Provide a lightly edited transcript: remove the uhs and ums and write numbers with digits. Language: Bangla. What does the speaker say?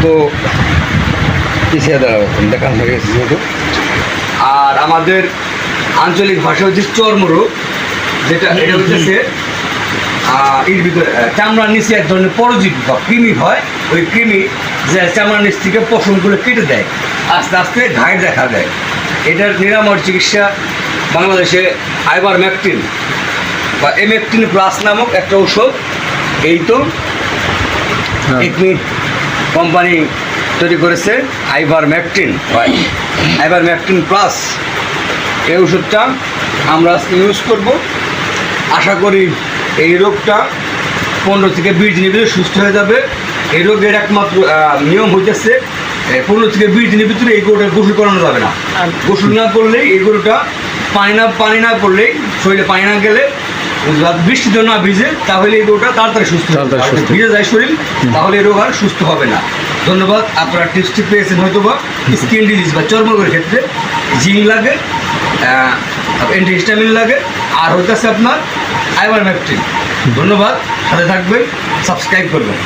তো পিছিয়ে দাঁড়াবেন দেখান হয়ে গেছে যেহেতু। আর আমাদের আঞ্চলিক ভাষা হচ্ছে চর্মরোগ, যেটা এটা হচ্ছে এর ভিতরে চামড়ার নিচে এক ধরনের পরজীবী বা কৃমি হয়। ওই কৃমি যে চামড়ার নিচ থেকে পশমগুলো কেটে দেয়, আস্তে আস্তে ঘায়ে দেখা দেয়। এটার নিরাময় চিকিৎসা বাংলাদেশে আইভারমেকটিন বা এমেকটিন প্লাস নামক একটা ঔষধ, এই তো একমি কোম্পানি তৈরি করেছে আইভারমেকটিন বা আইভারমেকটিন প্লাস। এই ওষুধটা আমরা আজকে ইউজ করব। আশা করি এই রোগটা 15 থেকে 20 দিনের ভিতরে সুস্থ হয়ে যাবে। এই রোগের একমাত্র নিয়ম হইতেছে 15 থেকে 20 দিনের ভিতরে এই গরুটা গোসল করানো যাবে না। গোসল না করলেই এই গরুটা পানি না করলেই, শরীরে পানি না গেলে, বৃষ্টিতে না ভিজে, তাহলে এই রোগটা তাড়াতাড়ি সুস্থ হবে। ভিজে যায় শরীর, তাহলে এই রোগ আর সুস্থ হবে না। ধন্যবাদ। আপনারা টিপসটি পেয়েছেন হয়তো বা। স্কিন ডিজিজ বা চর্মরোগের ক্ষেত্রে জিঙ্ক লাগে, অ্যান্টিহিস্টামিন লাগে, আর হইতেছে আপনার আইভারমেকটিন। ধন্যবাদ। সাথে থাকবেন, সাবস্ক্রাইব করবেন।